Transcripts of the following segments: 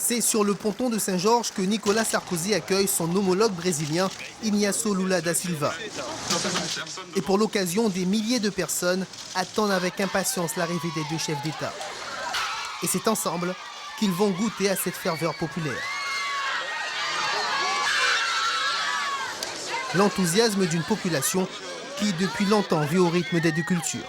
C'est sur le ponton de Saint-Georges que Nicolas Sarkozy accueille son homologue brésilien Ignacio Lula da Silva. Et pour l'occasion, des milliers de personnes attendent avec impatience l'arrivée des deux chefs d'État. Et c'est ensemble qu'ils vont goûter à cette ferveur populaire. L'enthousiasme d'une population qui, depuis longtemps, vit au rythme des deux cultures.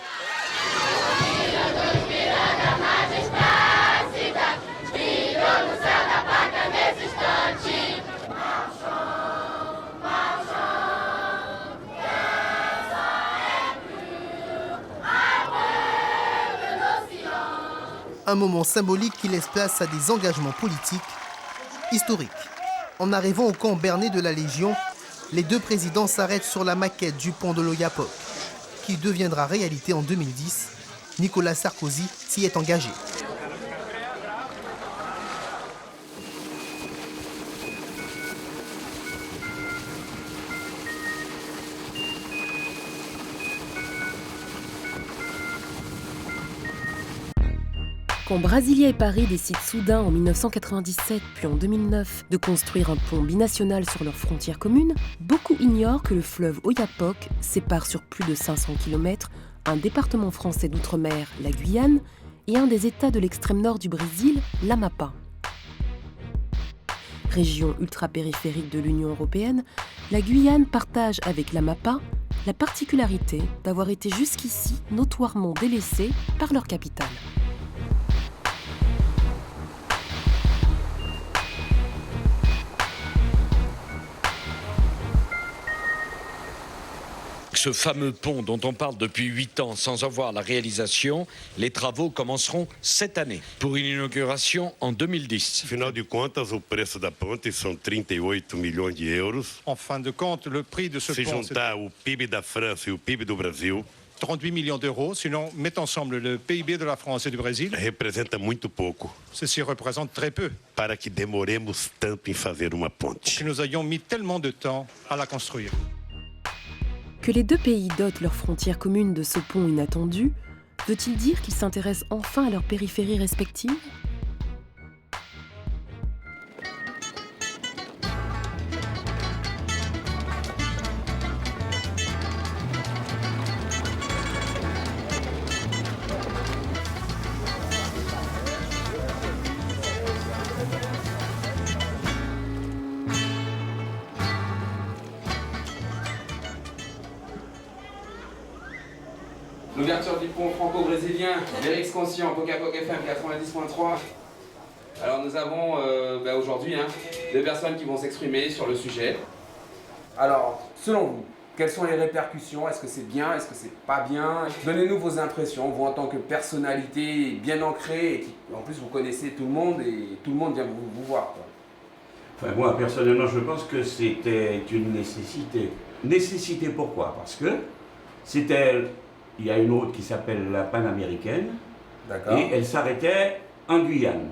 Un moment symbolique qui laisse place à des engagements politiques historiques. En arrivant au camp Berné de la Légion, les deux présidents s'arrêtent sur la maquette du pont de l'Oyapock, qui deviendra réalité en 2010. Nicolas Sarkozy s'y est engagé. Quand Brasilia et Paris décident soudain en 1997 puis en 2009 de construire un pont binational sur leurs frontières communes, beaucoup ignorent que le fleuve Oyapock sépare sur plus de 500 km un département français d'outre-mer, la Guyane, et un des États de l'extrême nord du Brésil, l'Amapá. Région ultra-périphérique de l'Union européenne, la Guyane partage avec l'Amapá la particularité d'avoir été jusqu'ici notoirement délaissée par leur capitale. Ce fameux pont dont on parle depuis 8 ans sans avoir la réalisation, les travaux commenceront cette année pour une inauguration en 2010. Afinal de contas, o preço da ponte são 38 milhões de euros. En fin de compte, le prix de ce Se pont, juntar o PIB da França e o PIB do Brasil, 38 millions d'euros. Sinon, met ensemble le PIB de la France et du Brésil. representa muito pouco Ceci représente très peu. para que demoremos tanto em fazer uma ponte. Que nous ayons mis tellement de temps à la construire. Que les deux pays dotent leurs frontières communes de ce pont inattendu, veut-il dire qu'ils s'intéressent enfin à leurs périphéries respectives ? L'ouverture du pont franco-brésilien, Lérix Conscient, Pocapoc FM 90.3. Alors nous avons aujourd'hui deux personnes qui vont s'exprimer sur le sujet. Alors, selon vous, quelles sont les répercussions? Est-ce que c'est bien? Est-ce que c'est pas bien? Donnez-nous vos impressions, vous en tant que personnalité bien ancrée, et qui, en plus vous connaissez tout le monde et tout le monde vient vous voir, quoi. Enfin, moi, personnellement, je pense que c'était une nécessité. Nécessité pourquoi? Parce que il y a une route qui s'appelle la Panaméricaine. D'accord. Et elle s'arrêtait en Guyane.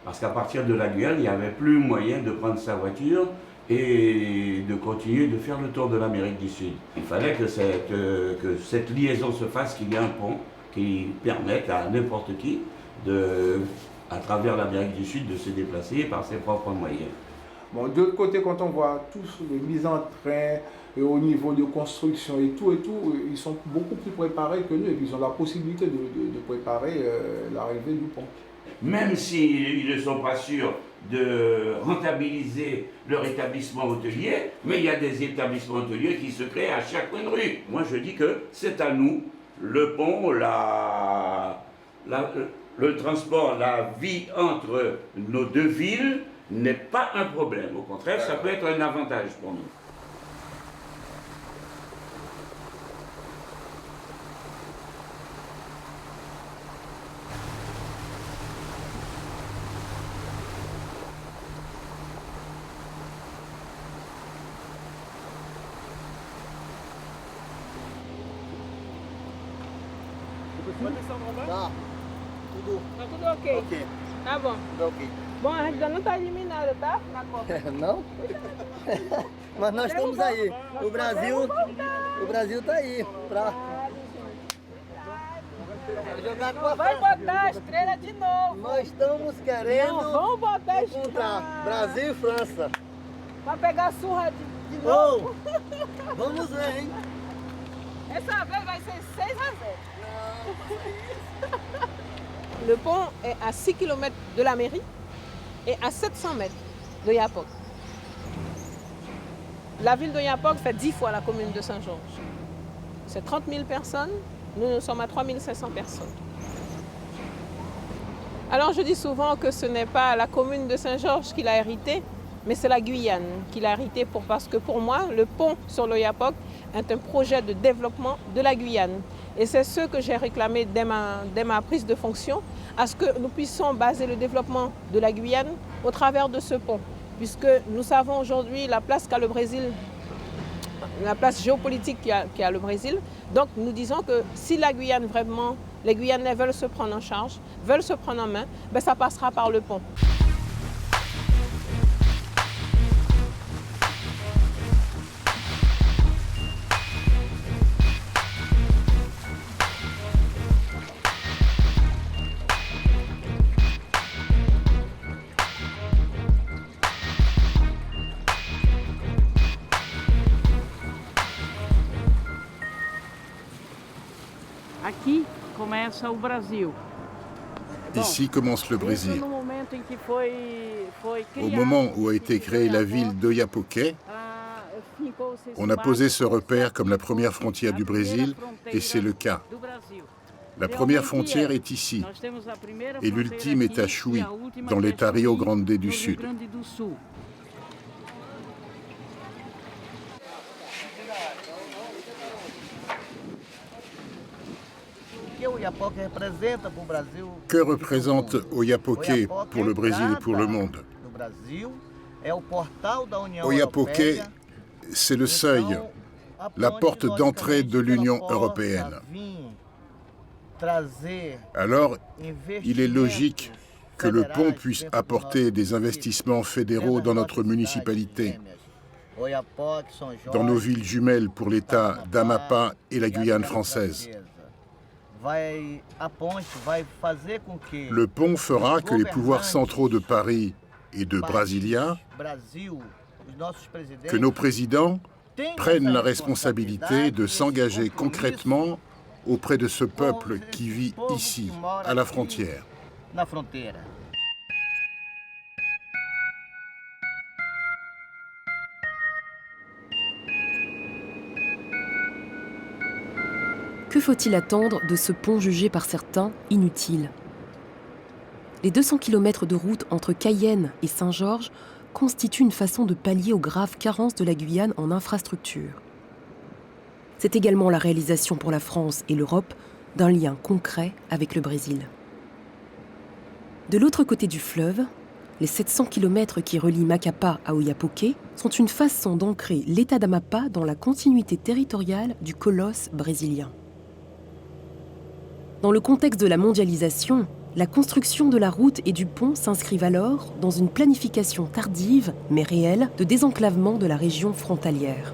Parce qu'à partir de la Guyane, il n'y avait plus moyen de prendre sa voiture et de continuer de faire le tour de l'Amérique du Sud. Il fallait que cette liaison se fasse, qu'il y ait un pont qui permette à n'importe qui, à travers l'Amérique du Sud, de se déplacer par ses propres moyens. Bon, de l'autre côté, quand on voit tous les mises en train, et au niveau de construction et tout, ils sont beaucoup plus préparés que nous et ils ont la possibilité de préparer l'arrivée du pont. Même s'ils ne sont pas sûrs de rentabiliser leur établissement hôtelier, mais il y a des établissements hôteliers qui se créent à chaque coin de rue. Moi je dis que c'est à nous, le pont, le transport, la vie entre nos deux villes n'est pas un problème. Au contraire, ça peut être un avantage pour nous. Tá. Tudo. Tá tudo ok? Ok. Tá bom. Tudo ok. Bom, a gente ainda não tá eliminado, tá? Na Copa. Não? Mas nós estamos aí. O Brasil tá aí. Vai botar a estrela de novo. Nós estamos querendo encontrar Brasil e França. Vai pegar a surra de novo. Vamos ver, hein? Essa vez vai ser 6-0. Le pont est à 6 km de la mairie et à 700 mètres d'Oyapock. La ville d'Oyapock fait 10 fois la commune de Saint-Georges. C'est 30 000 personnes, nous sommes à 3 500 personnes. Alors je dis souvent que ce n'est pas la commune de Saint-Georges qui l'a hérité, mais c'est la Guyane qui l'a hérité parce que pour moi, le pont sur l'Oyapock est un projet de développement de la Guyane. Et c'est ce que j'ai réclamé dès ma prise de fonction, à ce que nous puissions baser le développement de la Guyane au travers de ce pont. Puisque nous savons aujourd'hui la place qu'a le Brésil, la place géopolitique qu'a le Brésil. Donc nous disons que si la Guyane vraiment, les Guyanais veulent se prendre en charge, veulent se prendre en main, ben ça passera par le pont. Ici commence le Brésil. Au moment où a été créée la ville d'Oiapoque, on a posé ce repère comme la première frontière du Brésil, et c'est le cas. La première frontière est ici, et l'ultime est à Chuí, dans l'État Rio Grande du Sud. Que représente Oiapoque pour le Brésil et pour le monde? Oiapoque, c'est le seuil, la porte d'entrée de l'Union européenne. Alors, il est logique que le pont puisse apporter des investissements fédéraux dans notre municipalité, dans nos villes jumelles pour l'État d'Amapá et la Guyane française. Le pont fera que les pouvoirs centraux de Paris et de Brasilia, que nos présidents prennent la responsabilité de s'engager concrètement auprès de ce peuple qui vit ici, à la frontière. Que faut-il attendre de ce pont jugé par certains inutile? Les 200 km de route entre Cayenne et Saint-Georges constituent une façon de pallier aux graves carences de la Guyane en infrastructure. C'est également la réalisation pour la France et l'Europe d'un lien concret avec le Brésil. De l'autre côté du fleuve, les 700 km qui relient Macapá à Oiapoque sont une façon d'ancrer l'État d'Amapá dans la continuité territoriale du colosse brésilien. Dans le contexte de la mondialisation, la construction de la route et du pont s'inscrivent alors dans une planification tardive, mais réelle, de désenclavement de la région frontalière.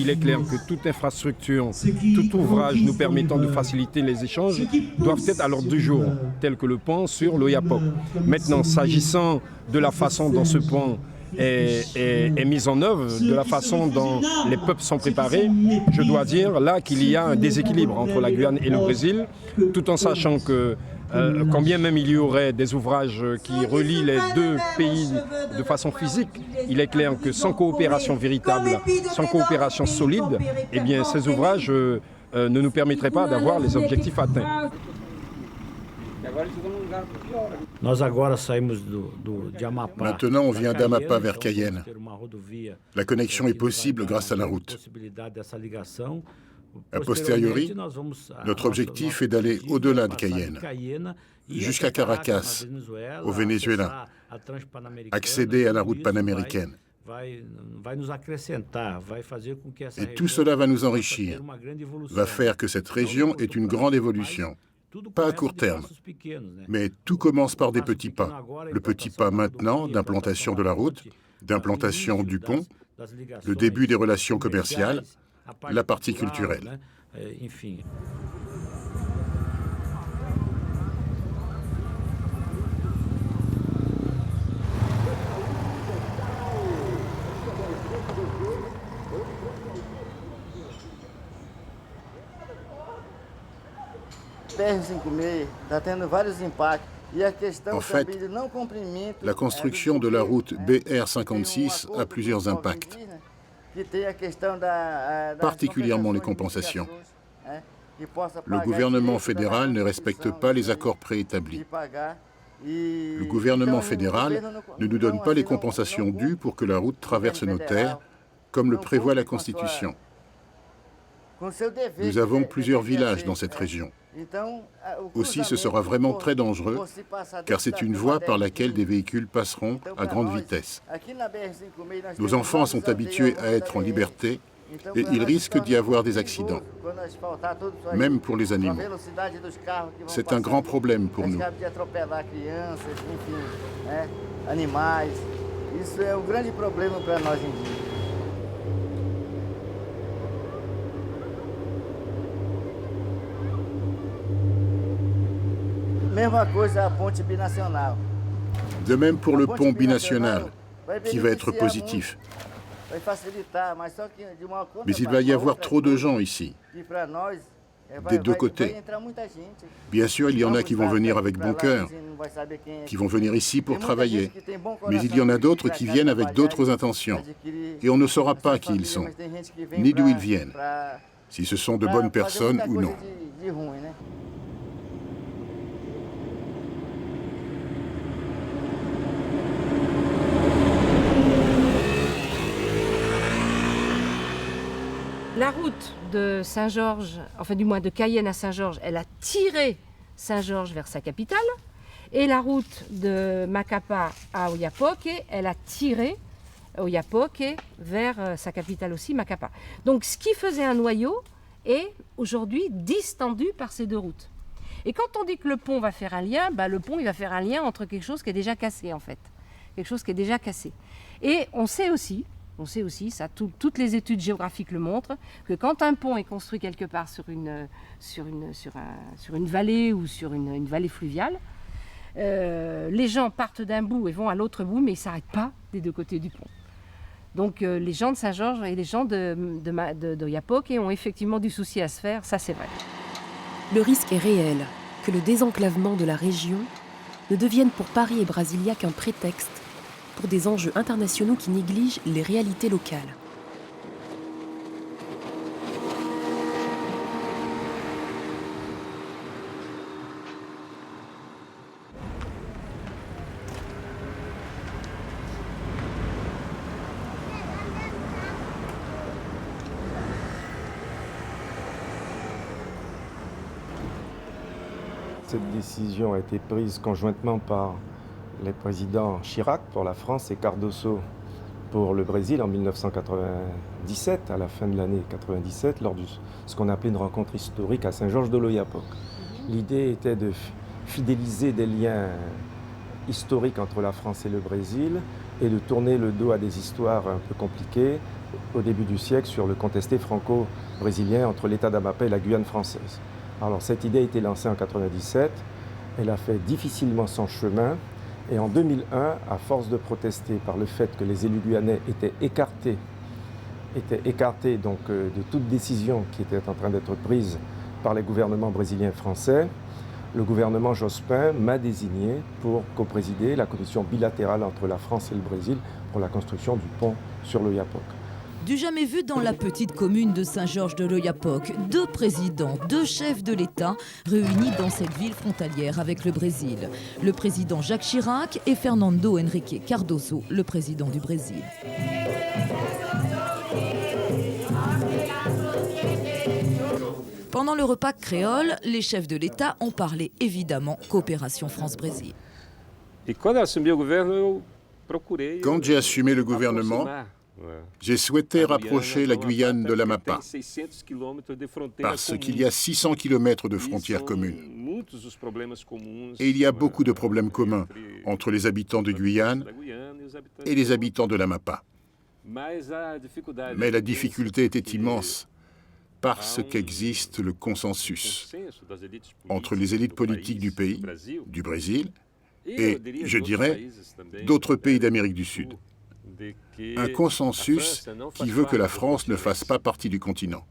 Il est clair que toute infrastructure, tout ouvrage nous permettant de faciliter les échanges doivent être à l'ordre du jour, tel que le pont sur l'Oyapock. Maintenant, s'agissant de la façon dont ce pont est mis en œuvre, de la façon dont les peuples sont préparés, je dois dire là qu'il y a un déséquilibre entre la Guyane et le Brésil, tout en sachant que quand bien même il y aurait des ouvrages qui relient les deux pays de façon physique, il est clair que sans coopération véritable, sans coopération solide, eh bien ces ouvrages ne nous permettraient pas d'avoir les objectifs atteints. Maintenant, on vient d'Amapá vers Cayenne. La connexion est possible grâce à la route. A posteriori, notre objectif est d'aller au-delà de Cayenne, jusqu'à Caracas, au Venezuela, accéder à la route panaméricaine. Et tout cela va nous enrichir, va faire que cette région ait une grande évolution. Pas à court terme, mais tout commence par des petits pas. Le petit pas maintenant d'implantation de la route, d'implantation du pont, le début des relations commerciales, la partie culturelle. En fait, la construction de la route BR56 a plusieurs impacts, particulièrement les compensations. Le gouvernement fédéral ne respecte pas les accords préétablis. Le gouvernement fédéral ne nous donne pas les compensations dues pour que la route traverse nos terres, comme le prévoit la Constitution. Nous avons plusieurs villages dans cette région. Aussi, ce sera vraiment très dangereux, car c'est une voie par laquelle des véhicules passeront à grande vitesse. Nos enfants sont habitués à être en liberté et il risque d'y avoir des accidents, même pour les animaux. C'est un grand problème pour nous. De même pour le pont binational, qui va être positif. Mais il va y avoir trop de gens ici, des deux côtés. Bien sûr, il y en a qui vont venir avec bon cœur, qui vont venir ici pour travailler. Mais il y en a d'autres qui viennent avec d'autres intentions. Et on ne saura pas qui ils sont, ni d'où ils viennent, si ce sont de bonnes personnes ou non. La route de Saint-Georges, enfin du moins de Cayenne à Saint-Georges, elle a tiré Saint-Georges vers sa capitale. Et la route de Macapá à Oiapoque, elle a tiré Oiapoque vers sa capitale aussi, Macapá. Donc ce qui faisait un noyau est aujourd'hui distendu par ces deux routes. Et quand on dit que le pont va faire un lien, le pont il va faire un lien entre quelque chose qui est déjà cassé en fait. Quelque chose qui est déjà cassé. Et on sait aussi, ça, toutes les études géographiques le montrent, que quand un pont est construit quelque part sur une vallée ou sur une vallée fluviale, les gens partent d'un bout et vont à l'autre bout, mais ils ne s'arrêtent pas des deux côtés du pont. Donc les gens de Saint-Georges et les gens d'Oiapoque ont effectivement du souci à se faire, ça c'est vrai. Le risque est réel que le désenclavement de la région ne devienne pour Paris et Brasilia qu'un prétexte pour des enjeux internationaux qui négligent les réalités locales. Cette décision a été prise conjointement par les présidents Chirac pour la France et Cardoso pour le Brésil en 1997, à la fin de l'année 97, lors de ce qu'on appelait une rencontre historique à Saint-Georges de l'Oyapock. L'idée était de fidéliser des liens historiques entre la France et le Brésil et de tourner le dos à des histoires un peu compliquées au début du siècle sur le contesté franco-brésilien entre l'État d'Amapá et la Guyane française. Alors cette idée a été lancée en 1997, elle a fait difficilement son chemin. Et en 2001, à force de protester par le fait que les élus guyanais étaient écartés donc, de toute décision qui était en train d'être prise par les gouvernements brésiliens et français, le gouvernement Jospin m'a désigné pour coprésider la commission bilatérale entre la France et le Brésil pour la construction du pont sur l'Oyapock. Du jamais vu dans la petite commune de Saint-Georges de l'Oyapock, deux présidents, deux chefs de l'État réunis dans cette ville frontalière avec le Brésil. Le président Jacques Chirac et Fernando Henrique Cardoso, le président du Brésil. Pendant le repas créole, les chefs de l'État ont parlé évidemment coopération France-Brésil. Quand j'ai assumé le gouvernement, j'ai souhaité rapprocher la Guyane de l'Amapá, parce qu'il y a 600 km de frontières communes. Et il y a beaucoup de problèmes communs entre les habitants de Guyane et les habitants de l'Amapá. Mais la difficulté était immense parce qu'existe le consensus entre les élites politiques du pays, du Brésil, et, je dirais, d'autres pays d'Amérique du Sud. Un consensus qui veut que la France ne fasse pas partie du continent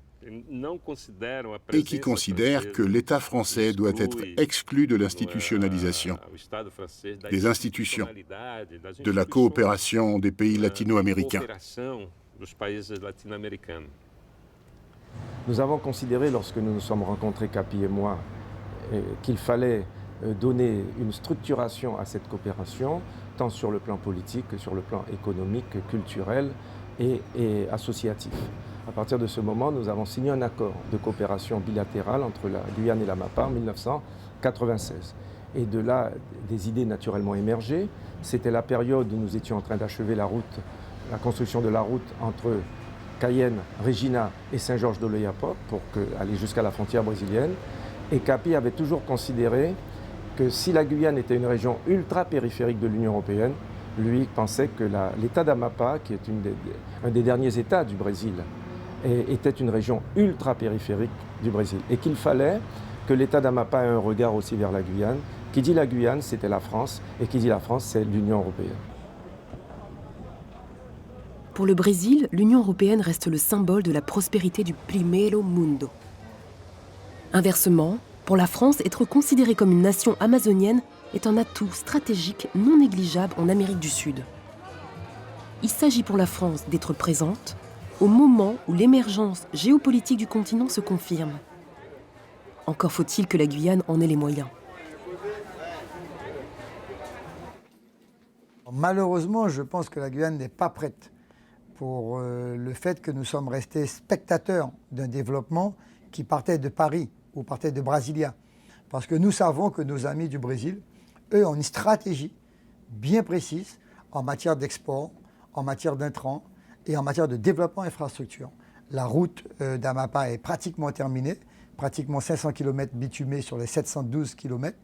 et qui considère que l'État français doit être exclu de l'institutionnalisation, des institutions, de la coopération des pays latino-américains. Nous avons considéré, lorsque nous nous sommes rencontrés, Capi et moi, qu'il fallait donner une structuration à cette coopération, tant sur le plan politique que sur le plan économique, culturel et associatif. À partir de ce moment, nous avons signé un accord de coopération bilatérale entre la Guyane et l'Amapá en 1996. Et de là, des idées naturellement émergées. C'était la période où nous étions en train d'achever la construction de la route entre Cayenne, Regina et Saint-Georges de l'Oyapock pour aller jusqu'à la frontière brésilienne. Et Capi avait toujours considéré que si la Guyane était une région ultra-périphérique de l'Union européenne, lui pensait que l'État d'Amapá, qui est un des derniers États du Brésil, était une région ultra-périphérique du Brésil. Et qu'il fallait que l'État d'Amapá ait un regard aussi vers la Guyane. Qui dit la Guyane, c'était la France, et qui dit la France, c'est l'Union européenne. Pour le Brésil, l'Union européenne reste le symbole de la prospérité du primeiro mundo. Inversement, pour la France, être considérée comme une nation amazonienne est un atout stratégique non négligeable en Amérique du Sud. Il s'agit pour la France d'être présente au moment où l'émergence géopolitique du continent se confirme. Encore faut-il que la Guyane en ait les moyens. Malheureusement, je pense que la Guyane n'est pas prête pour le fait que nous sommes restés spectateurs d'un développement qui partait de Paris ou partait de Brasilia. Parce que nous savons que nos amis du Brésil, eux, ont une stratégie bien précise en matière d'export, en matière d'intrants et en matière de développement infrastructure. La route d'Amapá est pratiquement terminée, pratiquement 500 km bitumés sur les 712 km,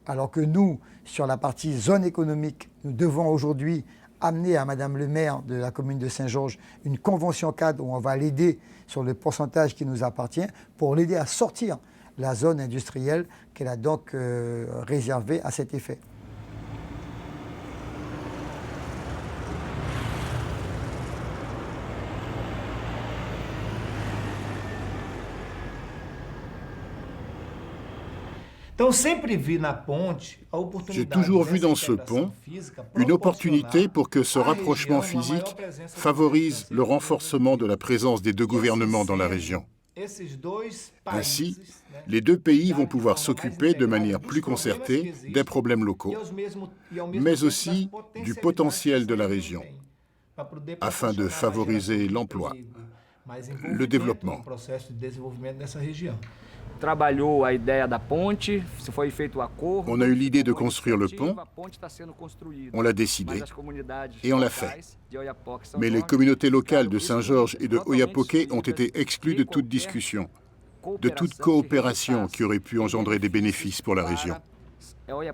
alors que nous, sur la partie zone économique, nous devons aujourd'hui amener à Madame le maire de la commune de Saint-Georges une convention cadre où on va l'aider sur le pourcentage qui nous appartient pour l'aider à sortir la zone industrielle qu'elle a donc réservée à cet effet. J'ai toujours vu dans ce pont une opportunité pour que ce rapprochement physique favorise le renforcement de la présence des deux gouvernements dans la région. Ainsi, les deux pays vont pouvoir s'occuper de manière plus concertée des problèmes locaux, mais aussi du potentiel de la région, afin de favoriser l'emploi, le développement. On a eu l'idée de construire le pont, on l'a décidé et on l'a fait. Mais les communautés locales de Saint-Georges et de Oiapoque ont été exclues de toute discussion, de toute coopération qui aurait pu engendrer des bénéfices pour la région.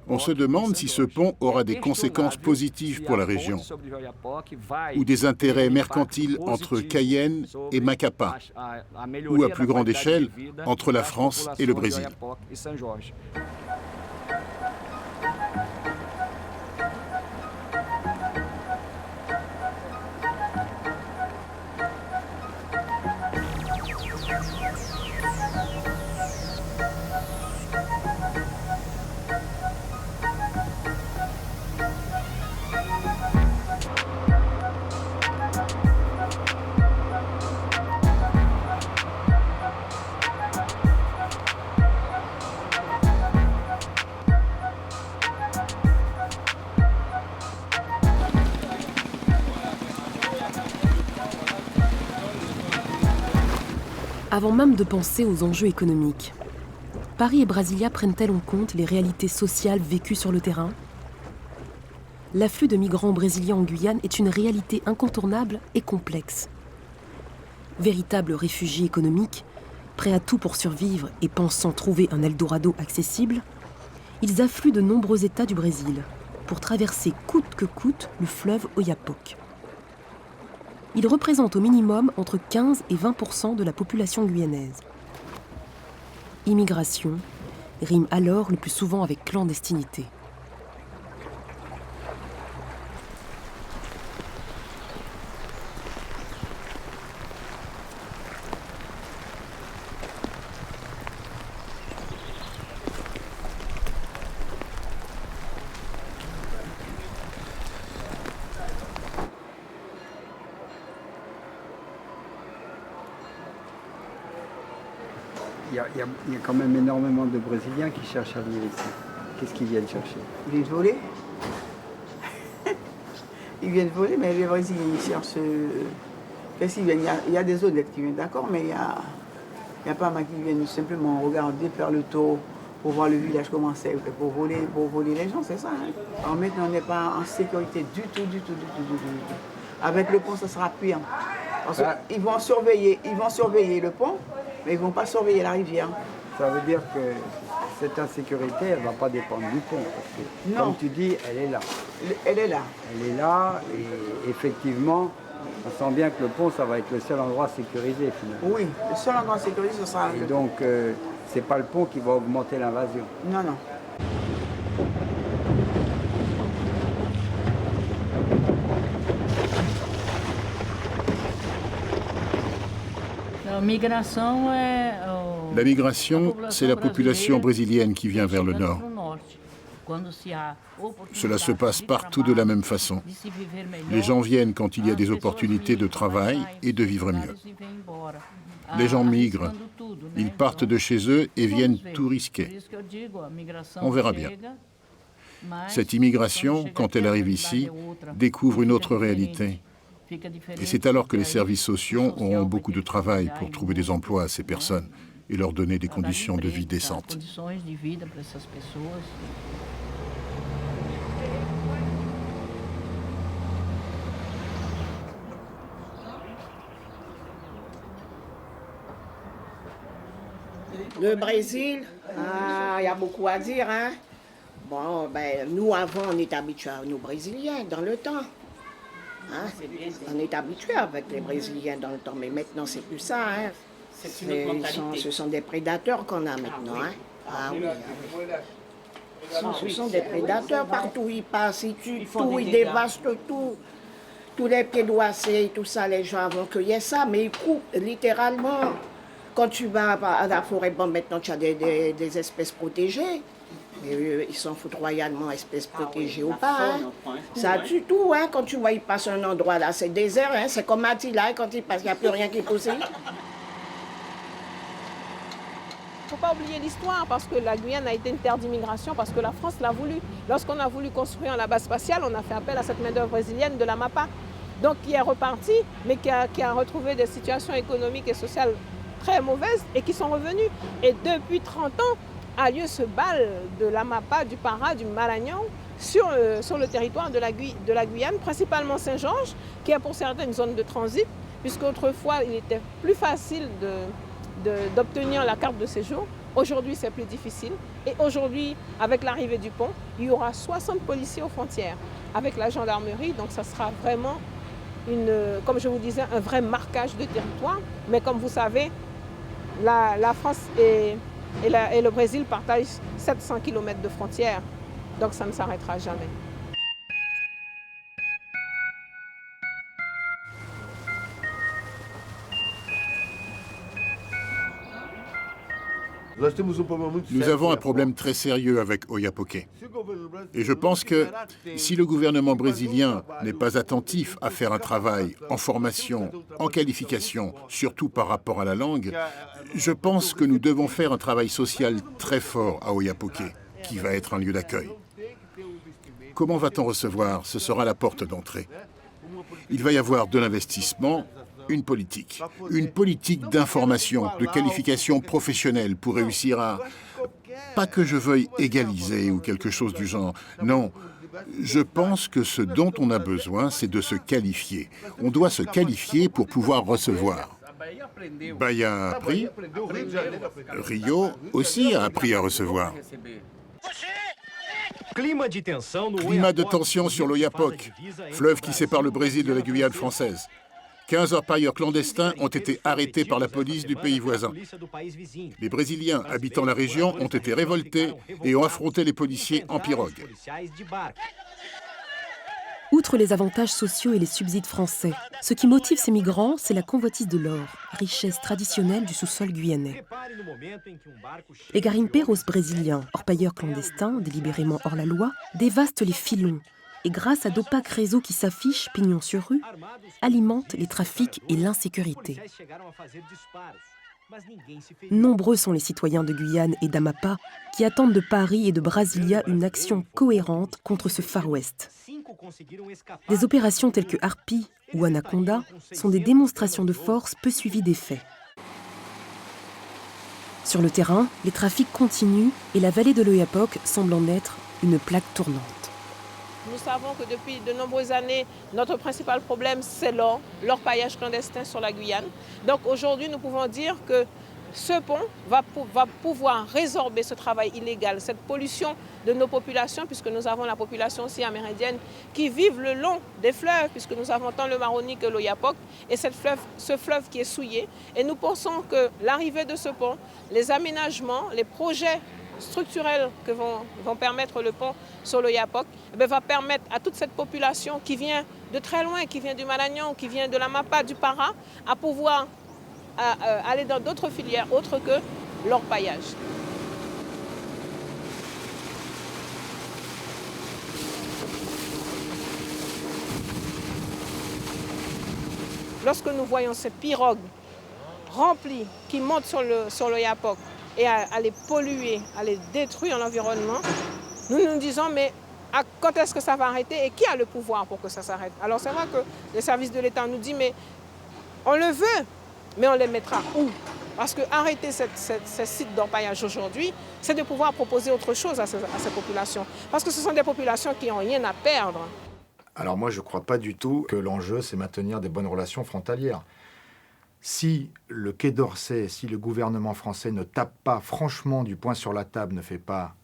On se demande si ce pont aura des conséquences positives pour la région ou des intérêts mercantiles entre Cayenne et Macapá ou à plus grande échelle entre la France et le Brésil. Avant même de penser aux enjeux économiques, Paris et Brasilia prennent-elles en compte les réalités sociales vécues sur le terrain ? L'afflux de migrants brésiliens en Guyane est une réalité incontournable et complexe. Véritables réfugiés économiques, prêts à tout pour survivre et pensant trouver un Eldorado accessible, ils affluent de nombreux États du Brésil, pour traverser coûte que coûte le fleuve Oyapock. Il représente au minimum entre 15 et 20% de la population guyanaise. Immigration rime alors le plus souvent avec clandestinité. Il y a quand même énormément de Brésiliens qui cherchent à venir ici. Qu'est-ce qu'ils viennent chercher? Ils viennent voler. Ils viennent voler, mais les Brésiliens, ils cherchent... Qu'est-ce qu'ils viennent? Il y a des honnêtes qui viennent, d'accord, mais il y a pas mal qui viennent simplement regarder, faire le tour, pour voir le village comment c'est, pour voler les gens, c'est ça. Hein. Alors maintenant, on n'est pas en sécurité du tout. Avec le pont, ça sera pire. Parce qu'ils vont surveiller le pont, mais ils ne vont pas surveiller la rivière. Ça veut dire que cette insécurité, elle ne va pas dépendre du pont. Parce que, non. Comme tu dis, elle est là. Elle est là. Elle est là et effectivement, on sent bien que le pont, ça va être le seul endroit sécurisé finalement. Oui, le seul endroit sécurisé, ce sera... Et donc, c'est pas le pont qui va augmenter l'invasion. Non. La migration, c'est la population brésilienne qui vient vers le nord. Cela se passe partout de la même façon. Les gens viennent quand il y a des opportunités de travail et de vivre mieux. Les gens migrent. Ils partent de chez eux et viennent tout risquer. On verra bien. Cette immigration, quand elle arrive ici, découvre une autre réalité. Et c'est alors que les services sociaux auront beaucoup de travail pour trouver des emplois à ces personnes et leur donner des conditions de vie décentes. Le Brésil, il y a beaucoup à dire, hein. Bon, nous, avant, on est habitués à nous Brésiliens dans le temps. Hein? On est habitués avec les Brésiliens dans le temps, mais maintenant, c'est plus ça, hein. Ce sont des prédateurs qu'on a maintenant, hein. Ah oui. Ce sont des prédateurs, partout ils passent, ils tuent tout, ils dévastent tout. Tous les pieds doissés, tout ça, les gens vont cueillir ça, mais ils coupent littéralement. Quand tu vas à la forêt, bon, maintenant tu as des espèces protégées. Mais ils sont foudroyamment espèces protégées ou pas. Hein. Ça tue tout, hein. Quand tu vois, ils passent un endroit là, c'est désert, hein. C'est comme Attila, quand ils passent, il n'y a plus rien qui pousse. Il ne faut pas oublier l'histoire, parce que la Guyane a été une terre d'immigration, parce que la France l'a voulu. Lorsqu'on a voulu construire la base spatiale, on a fait appel à cette main-d'œuvre brésilienne de la MAPA, donc qui est repartie, mais qui a retrouvé des situations économiques et sociales très mauvaises et qui sont revenus. Et depuis 30 ans, a lieu ce bal de l'Amapa, du Para, du Maranhão sur le territoire de la Guyane, principalement Saint-Georges, qui est pour certains une zone de transit, puisqu'autrefois il était plus facile d'obtenir la carte de séjour. Aujourd'hui, c'est plus difficile. Et aujourd'hui, avec l'arrivée du pont, il y aura 60 policiers aux frontières avec la gendarmerie. Donc ça sera vraiment, comme je vous disais, un vrai marquage de territoire. Mais comme vous savez, la France et le Brésil partagent 700 km de frontières, donc ça ne s'arrêtera jamais. Nous avons un problème très sérieux avec Oiapoque. Et je pense que si le gouvernement brésilien n'est pas attentif à faire un travail en formation, en qualification, surtout par rapport à la langue, je pense que nous devons faire un travail social très fort à Oiapoque, qui va être un lieu d'accueil. Comment va-t-on recevoir? Ce sera la porte d'entrée. Il va y avoir de l'investissement, une politique d'information, de qualification professionnelle pour réussir à... Pas que je veuille égaliser ou quelque chose du genre, non. Je pense que ce dont on a besoin, c'est de se qualifier. On doit se qualifier pour pouvoir recevoir. Bahia a appris, Rio aussi a appris à recevoir. Climat de tension sur l'Oyapock, fleuve qui sépare le Brésil de la Guyane française. 15 orpailleurs clandestins ont été arrêtés par la police du pays voisin. Les Brésiliens habitant la région ont été révoltés et ont affronté les policiers en pirogue. Outre les avantages sociaux et les subsides français, ce qui motive ces migrants, c'est la convoitise de l'or, richesse traditionnelle du sous-sol guyanais. Les garimpeiros brésiliens, orpailleurs clandestins, délibérément hors la loi, dévastent les filons et grâce à d'opaques réseaux qui s'affichent pignon sur rue, alimentent les trafics et l'insécurité. Nombreux sont les citoyens de Guyane et d'Amapá qui attendent de Paris et de Brasilia une action cohérente contre ce Far West. Des opérations telles que Harpie ou Anaconda sont des démonstrations de force peu suivies d'effets. Sur le terrain, les trafics continuent et la vallée de l'Oyapock semble en être une plaque tournante. Nous savons que depuis de nombreuses années, notre principal problème, c'est l'orpaillage clandestin sur la Guyane. Donc aujourd'hui, nous pouvons dire que ce pont va pouvoir résorber ce travail illégal, cette pollution de nos populations, puisque nous avons la population aussi amérindienne qui vit le long des fleuves, puisque nous avons tant le Maroni que l'Oyapock, et ce fleuve qui est souillé. Et nous pensons que l'arrivée de ce pont, les aménagements, les projets structurels que vont permettre le pont sur l'Oyapock, va permettre à toute cette population qui vient de très loin, qui vient du Malagnon, qui vient de l'Amapá, du Para, à pouvoir aller dans d'autres filières autres que l'orpaillage. Lorsque nous voyons ces pirogues remplies qui montent sur l'Oyapock et à les polluer, à les détruire l'environnement, nous nous disons mais quand est-ce que ça va arrêter et qui a le pouvoir pour que ça s'arrête? Alors c'est vrai que les services de l'État nous disent mais on le veut, mais on les mettra où? Parce que arrêter ces sites d'orpaillage aujourd'hui, c'est de pouvoir proposer autre chose à ces populations. Parce que ce sont des populations qui n'ont rien à perdre. Alors moi, je ne crois pas du tout que l'enjeu, c'est maintenir des bonnes relations frontalières. Si le Quai d'Orsay, si le gouvernement français ne tape pas franchement du poing sur la table, ne fait pas,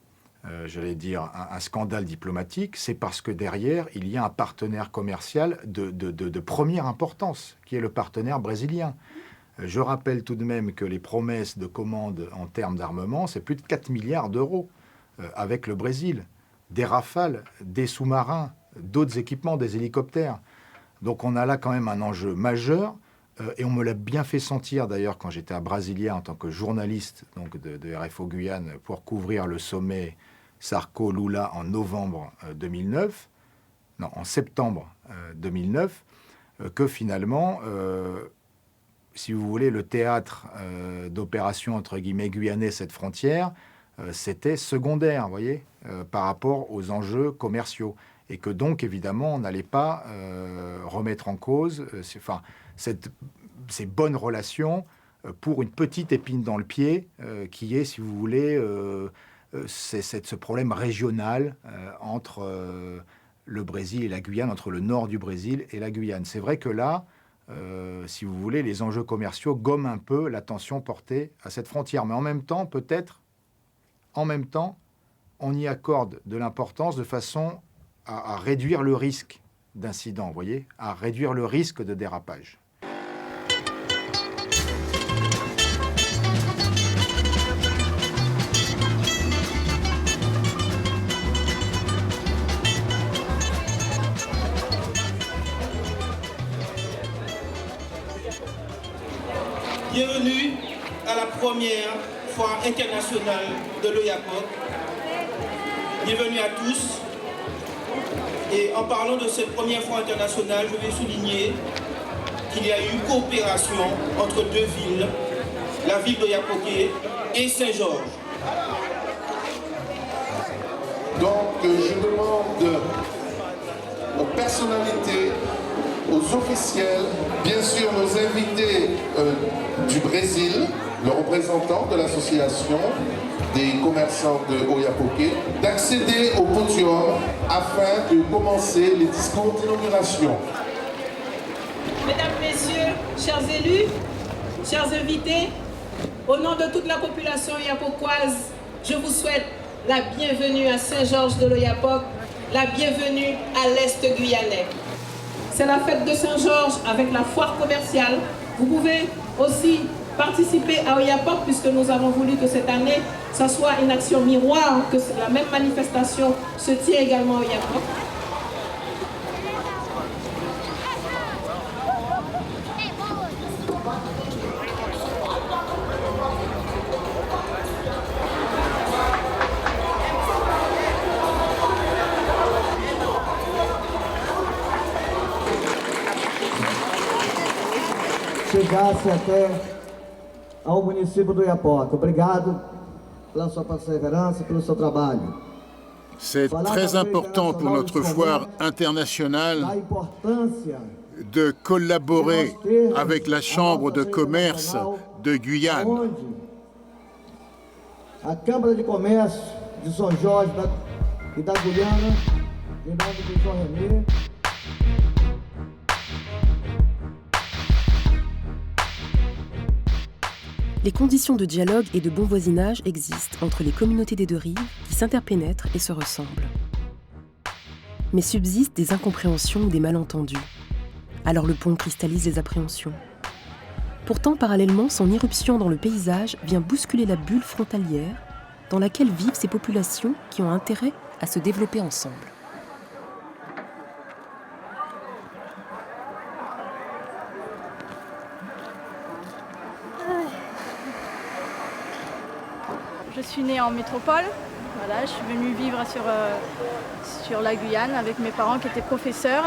j'allais dire, un scandale diplomatique, c'est parce que derrière, il y a un partenaire commercial de première importance, qui est le partenaire brésilien. Je rappelle tout de même que les promesses de commandes en termes d'armement, c'est plus de 4 milliards d'euros avec le Brésil. Des Rafales, des sous-marins, d'autres équipements, des hélicoptères. Donc on a là quand même un enjeu majeur. Et on me l'a bien fait sentir d'ailleurs quand j'étais à Brasilia en tant que journaliste donc de RFO Guyane pour couvrir le sommet Sarko-Lula en novembre 2009, non, en septembre 2009, que finalement, si vous voulez, le théâtre d'opération entre guillemets guyanais, cette frontière, c'était secondaire, vous voyez, par rapport aux enjeux commerciaux. Et que donc, évidemment, on n'allait pas remettre en cause ces bonnes relations pour une petite épine dans le pied qui est, si vous voulez, ce problème régional entre le Brésil et la Guyane, entre le nord du Brésil et la Guyane. C'est vrai que là, si vous voulez, les enjeux commerciaux gomment un peu l'attention portée à cette frontière. Mais en même temps, peut-être, on y accorde de l'importance de façon à réduire le risque d'incident, vous voyez, à réduire le risque de dérapage. Bienvenue à la première foire internationale de l'Oyapock. Bienvenue à tous. Et en parlant de cette première foire internationale, je vais souligner qu'il y a eu coopération entre deux villes, la ville d'Oyapocké et Saint-Georges. Donc je demande aux personnalités, aux officiels, bien sûr nos invités du Brésil, le représentant de l'association des commerçants de Oyapocké, d'accéder au podium afin de commencer les discours d'inauguration. Mesdames, Messieurs, chers élus, chers invités, au nom de toute la population oyapockoise, je vous souhaite la bienvenue à Saint-Georges de l'Oyapock, la bienvenue à l'Est guyanais. C'est la fête de Saint-Georges avec la foire commerciale. Vous pouvez aussi participer à Oyapock puisque nous avons voulu que cette année, ça soit une action miroir, que la même manifestation se tient également à Oyapock. Chegasse até ao município do Oiapoque. Obrigado pela sua perseverança, pelo seu trabalho. C'est très important pour notre foire internationale de collaborer avec la Chambre de commerce de Guyane. A Câmara de Comércio de São Jorge e da Guiana, em nome de João René. Les conditions de dialogue et de bon voisinage existent entre les communautés des deux rives qui s'interpénètrent et se ressemblent. Mais subsistent des incompréhensions ou des malentendus. Alors le pont cristallise les appréhensions. Pourtant, parallèlement, son irruption dans le paysage vient bousculer la bulle frontalière dans laquelle vivent ces populations qui ont intérêt à se développer ensemble. Je suis née en métropole, voilà, je suis venue vivre sur la Guyane avec mes parents qui étaient professeurs.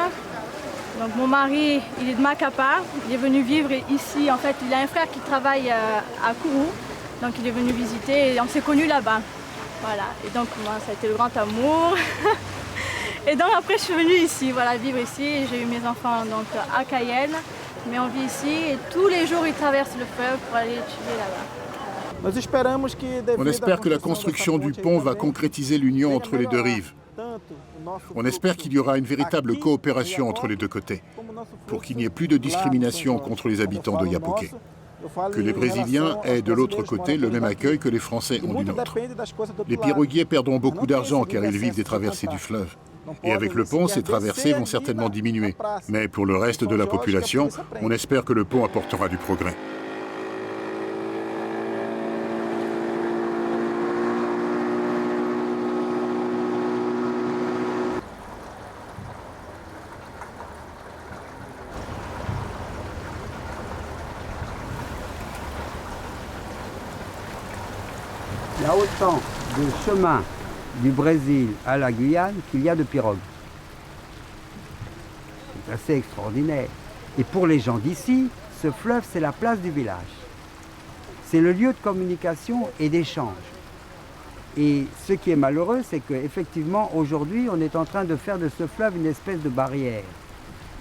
Donc mon mari, il est de Macapa, il est venu vivre ici. En fait, il a un frère qui travaille à Kourou, donc il est venu visiter et on s'est connus là-bas. Voilà, et donc moi, ça a été le grand amour. Et donc après, je suis venue ici, voilà, vivre ici. Et j'ai eu mes enfants donc, à Cayenne, mais on vit ici et tous les jours, ils traversent le fleuve pour aller étudier là-bas. On espère que la construction du pont va concrétiser l'union entre les deux rives. On espère qu'il y aura une véritable coopération entre les deux côtés, pour qu'il n'y ait plus de discrimination contre les habitants d'Oiapoque. Que les Brésiliens aient de l'autre côté le même accueil que les Français ont du nôtre. Les piroguiers perdront beaucoup d'argent car ils vivent des traversées du fleuve. Et avec le pont, ces traversées vont certainement diminuer. Mais pour le reste de la population, on espère que le pont apportera du progrès. Il y a autant de chemins du Brésil à la Guyane qu'il y a de pirogues. C'est assez extraordinaire. Et pour les gens d'ici, ce fleuve, c'est la place du village. C'est le lieu de communication et d'échange. Et ce qui est malheureux, c'est qu'effectivement, aujourd'hui, on est en train de faire de ce fleuve une espèce de barrière.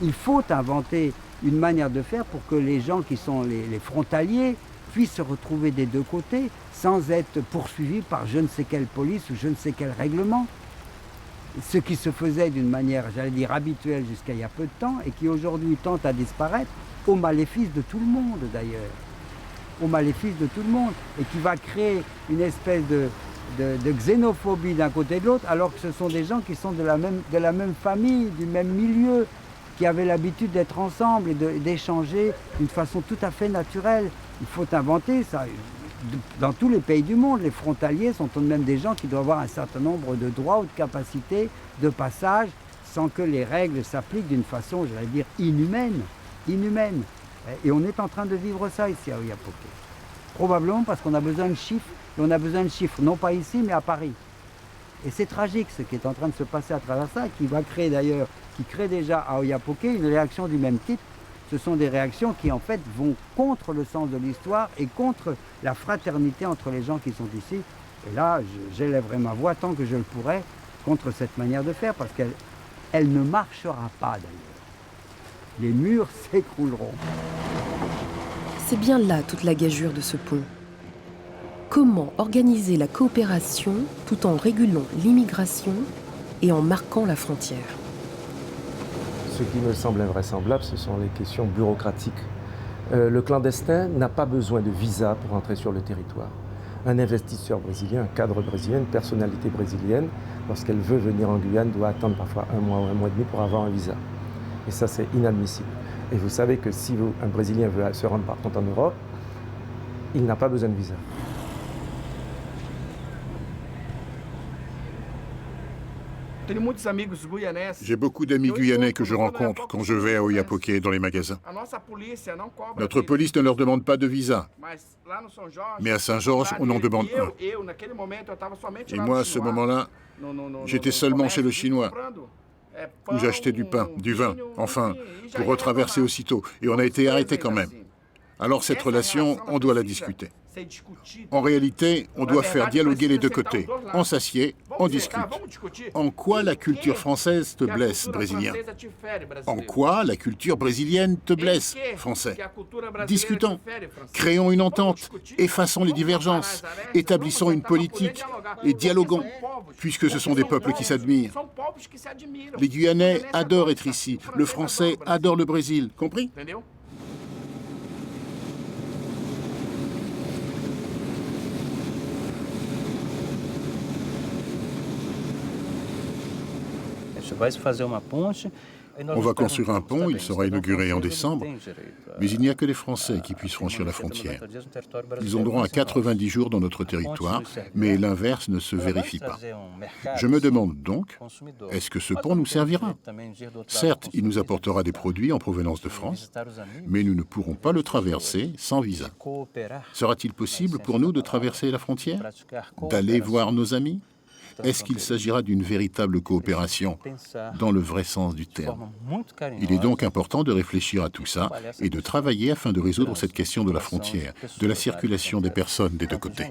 Il faut inventer une manière de faire pour que les gens qui sont les frontaliers puissent se retrouver des deux côtés sans être poursuivis par je ne sais quelle police ou je ne sais quel règlement. Ce qui se faisait d'une manière, j'allais dire, habituelle jusqu'à il y a peu de temps et qui aujourd'hui tente à disparaître au maléfice de tout le monde d'ailleurs. Au maléfice de tout le monde et qui va créer une espèce de xénophobie d'un côté et de l'autre alors que ce sont des gens qui sont de la même famille, du même milieu, qui avaient l'habitude d'être ensemble et d'échanger d'une façon tout à fait naturelle. Il faut inventer ça. Dans tous les pays du monde, les frontaliers sont tout de même des gens qui doivent avoir un certain nombre de droits ou de capacités de passage sans que les règles s'appliquent d'une façon, j'allais dire, inhumaine. Et on est en train de vivre ça ici à Oiapoque. Probablement parce qu'on a besoin de chiffres, et on a besoin de chiffres non pas ici mais à Paris. Et c'est tragique ce qui est en train de se passer à travers ça, qui va créer d'ailleurs, qui crée déjà à Oiapoque une réaction du même type. Ce sont des réactions qui en fait vont contre le sens de l'histoire et contre la fraternité entre les gens qui sont ici. Et là, j'élèverai ma voix tant que je le pourrai contre cette manière de faire parce qu'elle ne marchera pas d'ailleurs. Les murs s'écrouleront. C'est bien là toute la gageure de ce pont. Comment organiser la coopération tout en régulant l'immigration et en marquant la frontière ? Ce qui me semble invraisemblable, ce sont les questions bureaucratiques. Le clandestin n'a pas besoin de visa pour entrer sur le territoire. Un investisseur brésilien, un cadre brésilien, une personnalité brésilienne, lorsqu'elle veut venir en Guyane, doit attendre parfois 1 mois ou 1 mois et demi pour avoir un visa. Et ça, c'est inadmissible. Et vous savez que si un Brésilien veut se rendre par contre en Europe, il n'a pas besoin de visa. J'ai beaucoup d'amis guyanais que je rencontre quand je vais à Oiapoque dans les magasins. Notre police ne leur demande pas de visa. Mais à Saint-Georges, on en demande un. Et moi, à ce moment-là, j'étais seulement chez le Chinois, où j'achetais du pain, du vin, enfin, pour retraverser aussitôt. Et on a été arrêtés quand même. Alors cette relation, on doit la discuter. En réalité, on doit faire dialoguer les deux côtés. On s'assied, on discute. En quoi la culture française te blesse, Brésilien? En quoi la culture brésilienne te blesse, Français? Discutons, créons une entente, effaçons les divergences, établissons une politique et dialoguons, puisque ce sont des peuples qui s'admirent. Les Guyanais adorent être ici, le Français adore le Brésil, compris? On va construire un pont, il sera inauguré en décembre, mais il n'y a que les Français qui puissent franchir la frontière. Ils ont droit à 90 jours dans notre territoire, mais l'inverse ne se vérifie pas. Je me demande donc, est-ce que ce pont nous servira? Certes, il nous apportera des produits en provenance de France, mais nous ne pourrons pas le traverser sans visa. Sera-t-il possible pour nous de traverser la frontière? D'aller voir nos amis? Est-ce qu'il s'agira d'une véritable coopération, dans le vrai sens du terme? Il est donc important de réfléchir à tout ça et de travailler afin de résoudre cette question de la frontière, de la circulation des personnes des deux côtés.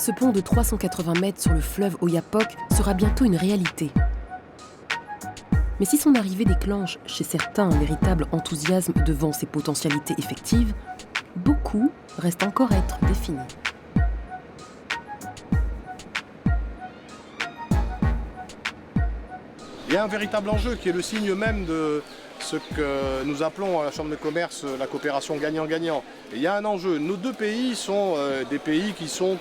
Ce pont de 380 mètres sur le fleuve Oyapock sera bientôt une réalité. Mais si son arrivée déclenche chez certains un véritable enthousiasme devant ses potentialités effectives, beaucoup restent encore à être définis. Il y a un véritable enjeu qui est le signe même de ce que nous appelons à la Chambre de commerce la coopération gagnant-gagnant. Et il y a un enjeu. Nos deux pays sont des pays qui sont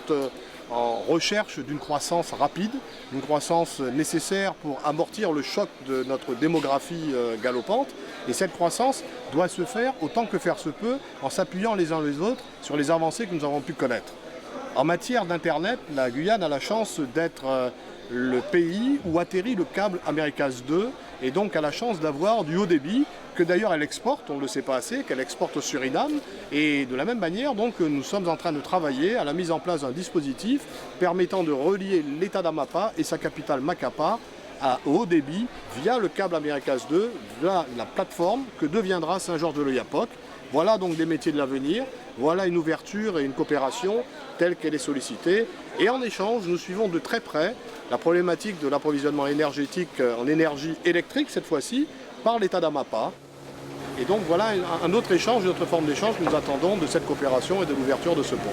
en recherche d'une croissance rapide, d'une croissance nécessaire pour amortir le choc de notre démographie galopante. Et cette croissance doit se faire autant que faire se peut en s'appuyant les uns les autres sur les avancées que nous avons pu connaître. En matière d'Internet, la Guyane a la chance d'être le pays où atterrit le câble Americas 2 et donc a la chance d'avoir du haut débit que d'ailleurs elle exporte, on ne le sait pas assez, qu'elle exporte au Suriname. Et de la même manière, donc, nous sommes en train de travailler à la mise en place d'un dispositif permettant de relier l'État d'Amapá et sa capitale Macapá à haut débit via le câble Americas 2, via la plateforme que deviendra Saint-Georges-de-l'Oyapock. Voilà donc des métiers de l'avenir, voilà une ouverture et une coopération telle qu'elle est sollicitée. Et en échange, nous suivons de très près la problématique de l'approvisionnement énergétique en énergie électrique, cette fois-ci, par l'État d'Amapá. Et donc voilà un autre échange, une autre forme d'échange que nous attendons de cette coopération et de l'ouverture de ce pont.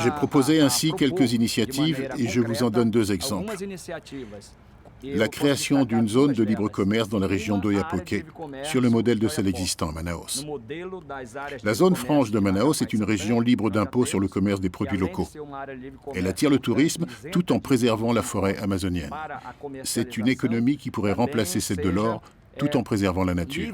J'ai proposé ainsi quelques initiatives et je vous en donne deux exemples. La création d'une zone de libre commerce dans la région d'Oiapoque, sur le modèle de celle existant à Manaus. La zone franche de Manaus est une région libre d'impôts sur le commerce des produits locaux. Elle attire le tourisme tout en préservant la forêt amazonienne. C'est une économie qui pourrait remplacer celle de l'or tout en préservant la nature.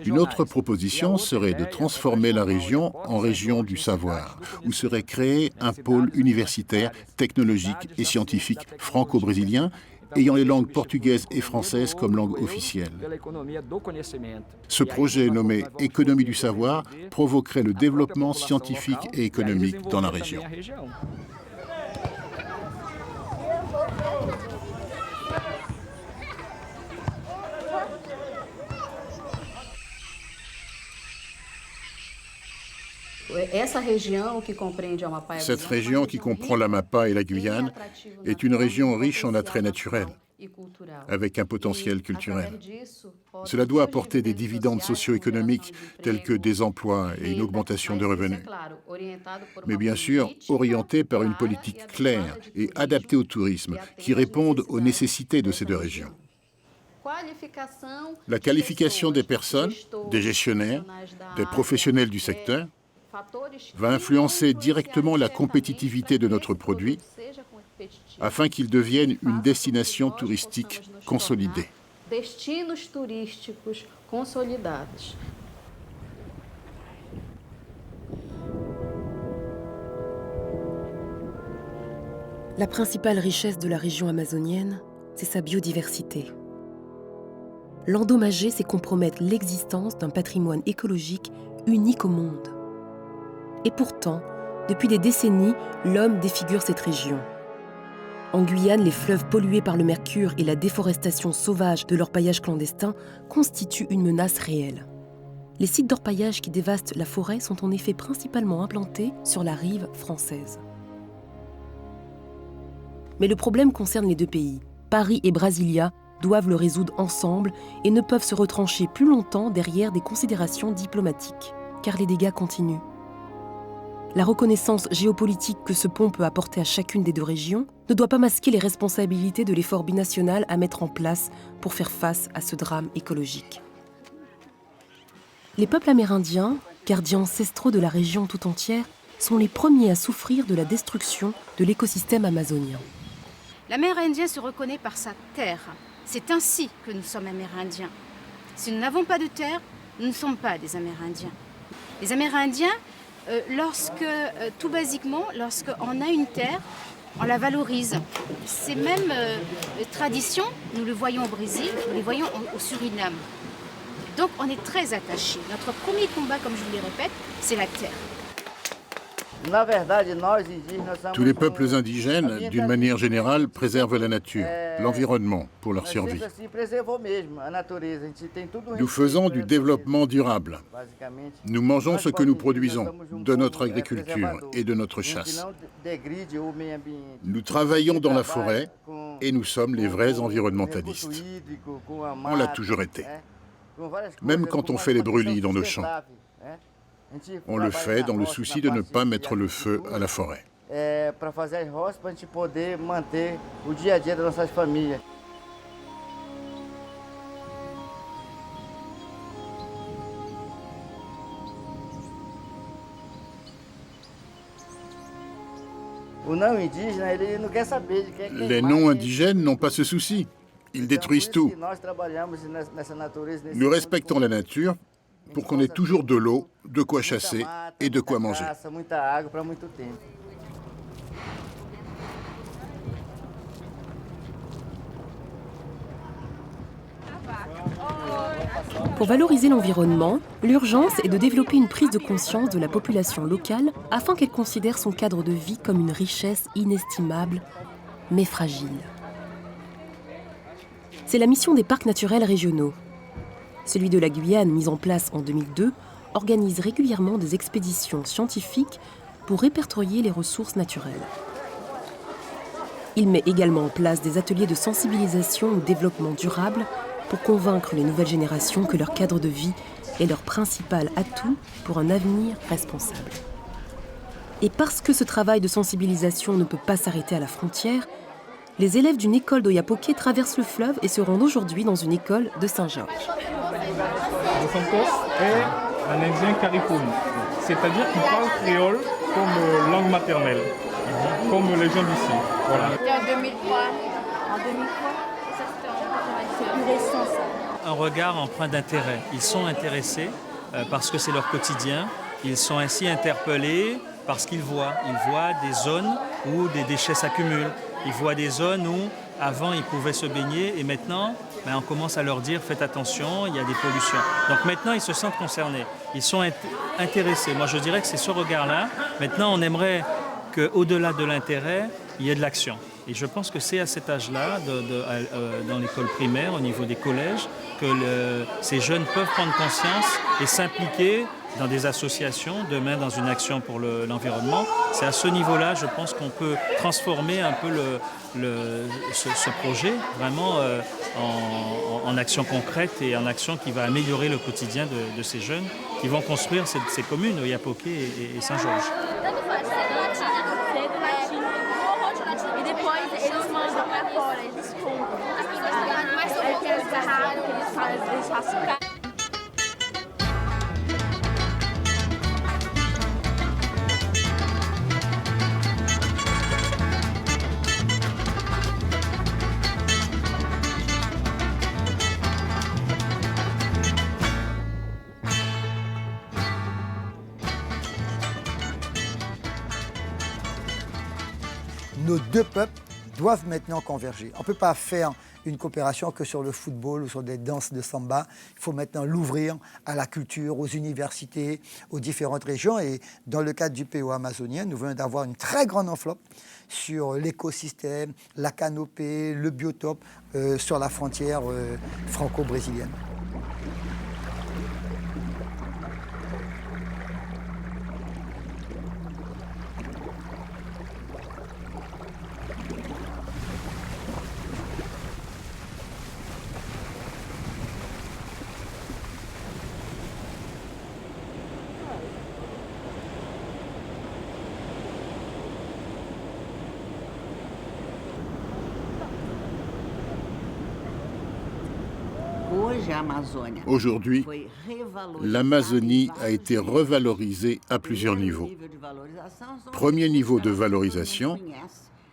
Une autre proposition serait de transformer la région en région du savoir, où serait créé un pôle universitaire, technologique et scientifique franco-brésilien, ayant les langues portugaises et françaises comme langue officielle. Ce projet nommé « Économie du savoir » provoquerait le développement scientifique et économique dans la région. Cette région qui comprend l'Amapá et la Guyane est une région riche en attraits naturels, avec un potentiel culturel. Cela doit apporter des dividendes socio-économiques tels que des emplois et une augmentation de revenus. Mais bien sûr, orienté par une politique claire et adaptée au tourisme qui répondent aux nécessités de ces deux régions. La qualification des personnes, des gestionnaires, des professionnels du secteur va influencer directement la compétitivité de notre produit afin qu'il devienne une destination touristique consolidée. La principale richesse de la région amazonienne, c'est sa biodiversité. L'endommager, c'est compromettre l'existence d'un patrimoine écologique unique au monde. Et pourtant, depuis des décennies, l'homme défigure cette région. En Guyane, les fleuves pollués par le mercure et la déforestation sauvage de l'orpaillage clandestin constituent une menace réelle. Les sites d'orpaillage qui dévastent la forêt sont en effet principalement implantés sur la rive française. Mais le problème concerne les deux pays. Paris et Brasilia doivent le résoudre ensemble et ne peuvent se retrancher plus longtemps derrière des considérations diplomatiques, car les dégâts continuent. La reconnaissance géopolitique que ce pont peut apporter à chacune des deux régions ne doit pas masquer les responsabilités de l'effort binational à mettre en place pour faire face à ce drame écologique. Les peuples amérindiens, gardiens ancestraux de la région tout entière, sont les premiers à souffrir de la destruction de l'écosystème amazonien. L'Amérindien se reconnaît par sa terre. C'est ainsi que nous sommes Amérindiens. Si nous n'avons pas de terre, nous ne sommes pas des Amérindiens. Les Amérindiens, tout basiquement, lorsqu'on a une terre, on la valorise. Ces mêmes traditions, nous le voyons au Brésil, nous les voyons au Suriname. Donc on est très attachés. Notre premier combat, comme je vous le répète, c'est la terre. Tous les peuples indigènes, d'une manière générale, préservent la nature, l'environnement pour leur survie. Nous faisons du développement durable. Nous mangeons ce que nous produisons, de notre agriculture et de notre chasse. Nous travaillons dans la forêt et nous sommes les vrais environnementalistes. On l'a toujours été. Même quand on fait les brûlis dans nos champs. On le fait dans le souci de ne pas mettre le feu à la forêt. Les non-indigènes n'ont pas ce souci. Ils détruisent tout. Nous respectons la nature pour qu'on ait toujours de l'eau, de quoi chasser et de quoi manger. Pour valoriser l'environnement, l'urgence est de développer une prise de conscience de la population locale afin qu'elle considère son cadre de vie comme une richesse inestimable, mais fragile. C'est la mission des parcs naturels régionaux. Celui de la Guyane, mis en place en 2002, organise régulièrement des expéditions scientifiques pour répertorier les ressources naturelles. Il met également en place des ateliers de sensibilisation au développement durable pour convaincre les nouvelles générations que leur cadre de vie est leur principal atout pour un avenir responsable. Et parce que ce travail de sensibilisation ne peut pas s'arrêter à la frontière, les élèves d'une école d'Oiapoque traversent le fleuve et se rendent aujourd'hui dans une école de Saint-Georges. Santos est un Indien caripone, c'est-à-dire qu'il parle créole comme langue maternelle, comme les gens d'ici. Voilà. En 2003, ça c'était plus récent ça. Un regard empreint d'intérêt. Ils sont intéressés parce que c'est leur quotidien. Ils sont ainsi interpellés parce qu'ils voient des zones où des déchets s'accumulent. Ils voient des zones où, avant, ils pouvaient se baigner et maintenant, on commence à leur dire « faites attention, il y a des pollutions ». Donc maintenant, ils se sentent concernés. Ils sont intéressés. Moi, je dirais que c'est ce regard-là. Maintenant, on aimerait qu'au-delà de l'intérêt, il y ait de l'action. Et je pense que c'est à cet âge-là, dans l'école primaire, au niveau des collèges, que ces jeunes peuvent prendre conscience et s'impliquer dans des associations, demain dans une action pour l'environnement. C'est à ce niveau-là, je pense, qu'on peut transformer un peu ce projet vraiment en action concrète et en action qui va améliorer le quotidien de ces jeunes qui vont construire ces communes, Oiapoque et Saint-Georges. Nos deux peuples doivent maintenant converger. On ne peut pas faire une coopération que sur le football ou sur des danses de samba. Il faut maintenant l'ouvrir à la culture, aux universités, aux différentes régions. Et dans le cadre du PO amazonien, nous venons d'avoir une très grande enveloppe sur l'écosystème, la canopée, le biotope sur la frontière franco-brésilienne. Aujourd'hui, l'Amazonie a été revalorisée à plusieurs niveaux. Premier niveau de valorisation,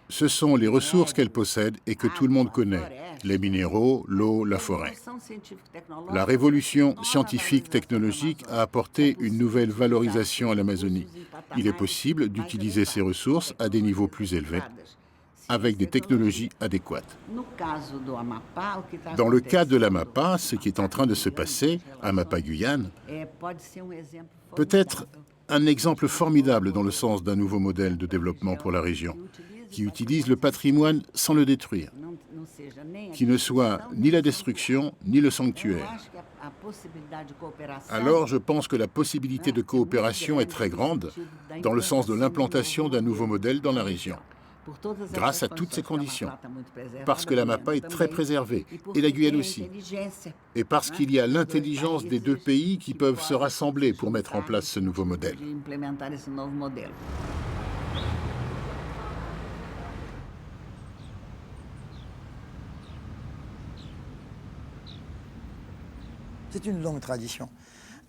ce sont les ressources qu'elle possède et que tout le monde connaît, les minéraux, l'eau, la forêt. La révolution scientifique-technologique a apporté une nouvelle valorisation à l'Amazonie. Il est possible d'utiliser ces ressources à des niveaux plus élevés, avec des technologies adéquates. Dans le cas de l'Amapá, ce qui est en train de se passer, Amapá-Guyane, peut être un exemple formidable dans le sens d'un nouveau modèle de développement pour la région, qui utilise le patrimoine sans le détruire, qui ne soit ni la destruction ni le sanctuaire. Alors je pense que la possibilité de coopération est très grande dans le sens de l'implantation d'un nouveau modèle dans la région. Grâce à toutes ces conditions, parce que l'Amapá est très préservée, et la Guyane aussi, et parce qu'il y a l'intelligence des deux pays qui peuvent se rassembler pour mettre en place ce nouveau modèle. C'est une longue tradition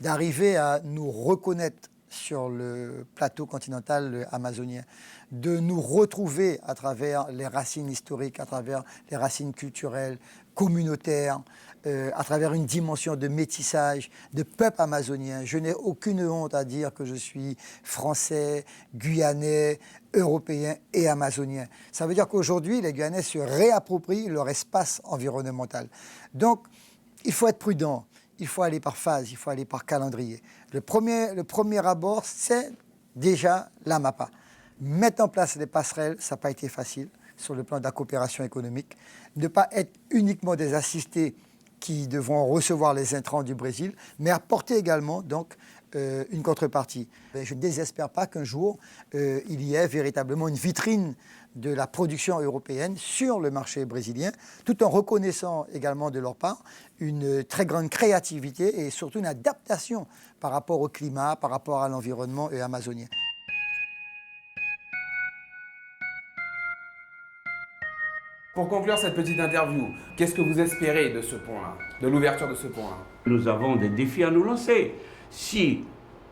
d'arriver à nous reconnaître sur le plateau continental amazonien, de nous retrouver à travers les racines historiques, à travers les racines culturelles, communautaires, à travers une dimension de métissage, de peuple amazonien. Je n'ai aucune honte à dire que je suis français, guyanais, européen et amazonien. Ça veut dire qu'aujourd'hui, les Guyanais se réapproprient leur espace environnemental. Donc, il faut être prudent. Il faut aller par phase, il faut aller par calendrier. Le premier abord, c'est déjà l'Amapá. Mettre en place les passerelles, ça n'a pas été facile sur le plan de la coopération économique. Ne pas être uniquement des assistés qui devront recevoir les intrants du Brésil, mais apporter également donc, une contrepartie. Je ne désespère pas qu'un jour, il y ait véritablement une vitrine de la production européenne sur le marché brésilien, tout en reconnaissant également de leur part une très grande créativité et surtout une adaptation par rapport au climat, par rapport à l'environnement amazonien. Pour conclure cette petite interview, qu'est-ce que vous espérez de ce point-là, de l'ouverture de ce point-là? Nous avons des défis à nous lancer. Si,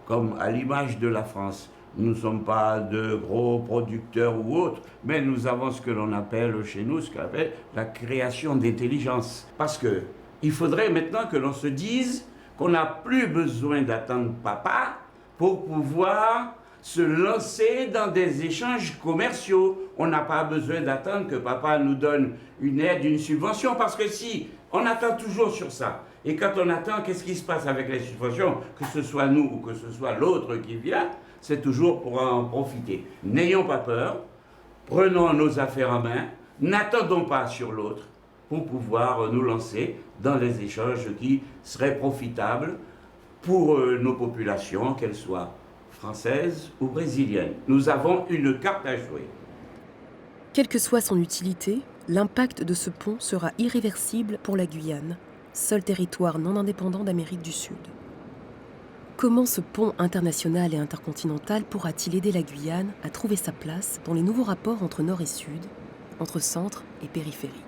comme à l'image de la France, nous ne sommes pas de gros producteurs ou autres, mais nous avons ce que l'on appelle chez nous, ce qu'on appelle la création d'intelligence. Parce qu'il faudrait maintenant que l'on se dise qu'on n'a plus besoin d'attendre papa pour pouvoir se lancer dans des échanges commerciaux. On n'a pas besoin d'attendre que papa nous donne une aide, une subvention, parce que si on attend toujours sur ça, et quand on attend, qu'est-ce qui se passe avec les subventions, que ce soit nous ou que ce soit l'autre qui vient, c'est toujours pour en profiter. N'ayons pas peur, prenons nos affaires en main, N'attendons pas sur l'autre pour pouvoir nous lancer dans les échanges qui seraient profitables pour nos populations, qu'elles soient françaises ou brésiliennes. Nous avons une carte à jouer. Quelle que soit son utilité, l'impact de ce pont sera irréversible pour la Guyane, seul territoire non indépendant d'Amérique du Sud. Comment ce pont international et intercontinental pourra-t-il aider la Guyane à trouver sa place dans les nouveaux rapports entre Nord et Sud, entre centre et périphérie ?